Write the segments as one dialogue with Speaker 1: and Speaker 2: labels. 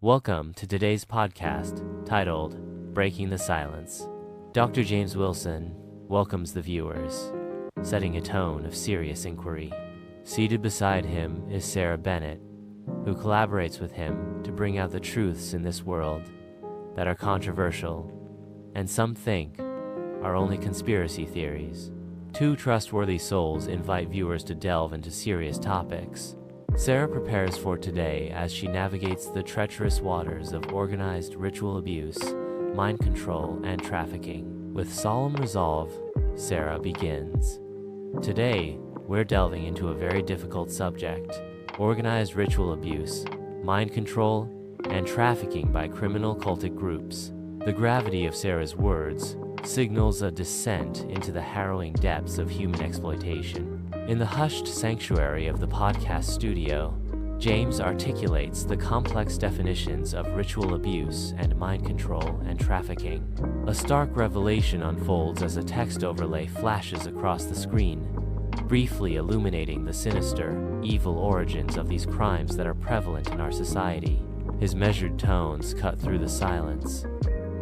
Speaker 1: Welcome to today's podcast titled Breaking the Silence. Dr. James Wilson welcomes the viewers, setting a tone of serious inquiry. Seated beside him is Sarah Bennett, who collaborates with him to bring out the truths in this world that are controversial and some think are only conspiracy theories. Two trustworthy souls invite viewers to delve into serious topics. Sarah prepares for today as she navigates the treacherous waters of organized ritual abuse, mind control, and trafficking. With solemn resolve, Sarah begins. Today, we're delving into a very difficult subject: organized ritual abuse, mind control, and trafficking by criminal cultic groups. The gravity of Sarah's words signals a descent into the harrowing depths of human exploitation. In the hushed sanctuary of the podcast studio, James articulates the complex definitions of ritual abuse and mind control and trafficking. A stark revelation unfolds as a text overlay flashes across the screen, briefly illuminating the sinister, evil origins of these crimes that are prevalent in our society. His measured tones cut through the silence,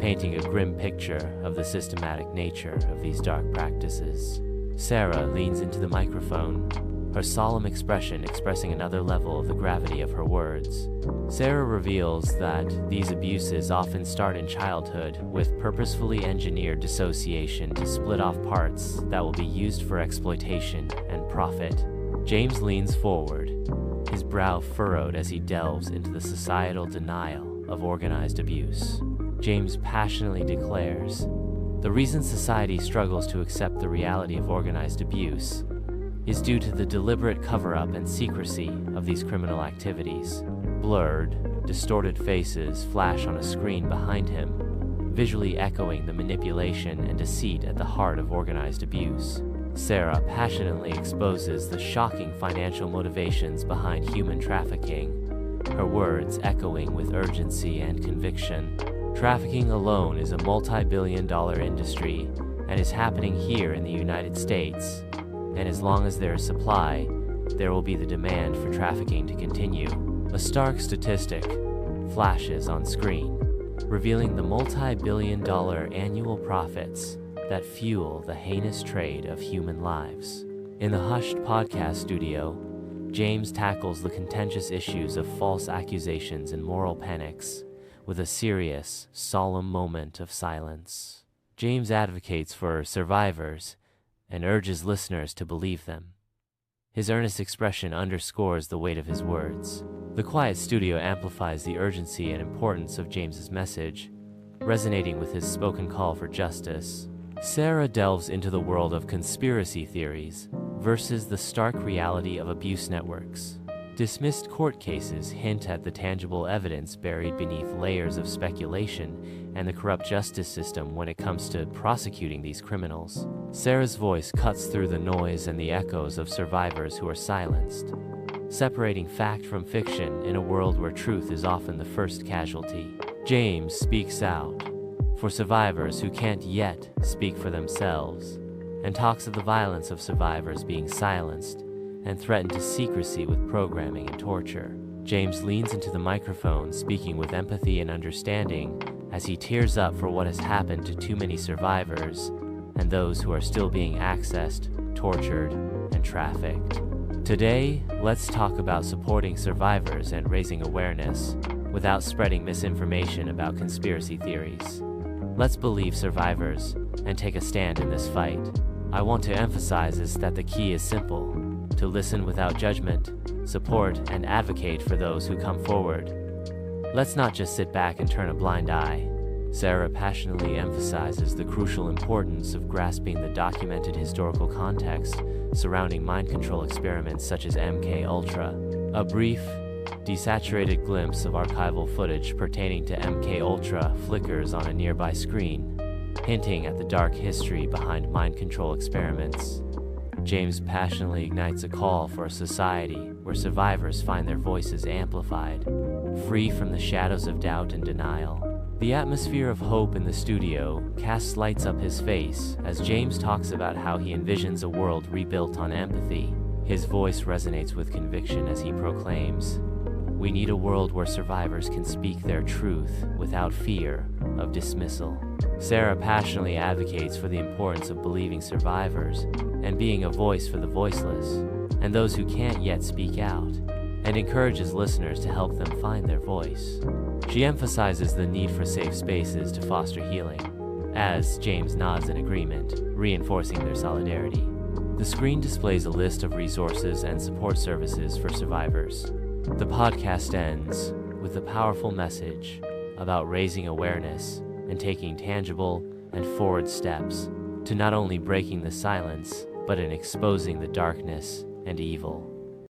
Speaker 1: painting a grim picture of the systematic nature of these dark practices. Sarah leans into the microphone, her solemn expression expressing another level of the gravity of her words. Sarah reveals that these abuses often start in childhood with purposefully engineered dissociation to split off parts that will be used for exploitation and profit. James leans forward, his brow furrowed as he delves into the societal denial of organized abuse. James passionately declares, the reason society struggles to accept the reality of organized abuse is due to the deliberate cover-up and secrecy of these criminal activities. Blurred, distorted faces flash on a screen behind him, visually echoing the manipulation and deceit at the heart of organized abuse. Sarah passionately exposes the shocking financial motivations behind human trafficking, her words echoing with urgency and conviction. Trafficking alone is a multi-billion-dollar industry and is happening here in the United States. And as long as there is supply, there will be the demand for trafficking to continue. A stark statistic flashes on screen, revealing the multi-billion-dollar annual profits that fuel the heinous trade of human lives. In the hushed podcast studio, James tackles the contentious issues of false accusations and moral panics with a serious, solemn moment of silence. James advocates for survivors and urges listeners to believe them. His earnest expression underscores the weight of his words. The quiet studio amplifies the urgency and importance of James's message, resonating with his spoken call for justice. Sarah delves into the world of conspiracy theories versus the stark reality of abuse networks. Dismissed court cases hint at the tangible evidence buried beneath layers of speculation and the corrupt justice system when it comes to prosecuting these criminals. Sarah's voice cuts through the noise and the echoes of survivors who are silenced, separating fact from fiction in a world where truth is often the first casualty. James speaks out for survivors who can't yet speak for themselves, and talks of the violence of survivors being silenced and threatened to secrecy with programming and torture. James leans into the microphone, speaking with empathy and understanding as he tears up for what has happened to too many survivors and those who are still being accessed, tortured, and trafficked. Today, let's talk about supporting survivors and raising awareness without spreading misinformation about conspiracy theories. Let's believe survivors and take a stand in this fight. I want to emphasize that the key is simple: to listen without judgment, support, and advocate for those who come forward. Let's not just sit back and turn a blind eye. Sarah passionately emphasizes the crucial importance of grasping the documented historical context surrounding mind control experiments such as MK Ultra. A brief, desaturated glimpse of archival footage pertaining to MK Ultra flickers on a nearby screen, hinting at the dark history behind mind control experiments. James passionately ignites a call for a society where survivors find their voices amplified, free from the shadows of doubt and denial. The atmosphere of hope in the studio casts lights up his face as James talks about how he envisions a world rebuilt on empathy. His voice resonates with conviction as he proclaims, We need a world where survivors can speak their truth without fear of dismissal. Sarah passionately advocates for the importance of believing survivors and being a voice for the voiceless and those who can't yet speak out, and encourages listeners to help them find their voice. She emphasizes the need for safe spaces to foster healing, as James nods in agreement, reinforcing their solidarity. The screen displays a list of resources and support services for survivors. The podcast ends with a powerful message about raising awareness and taking tangible and forward steps to not only breaking the silence, but in exposing the darkness and evil.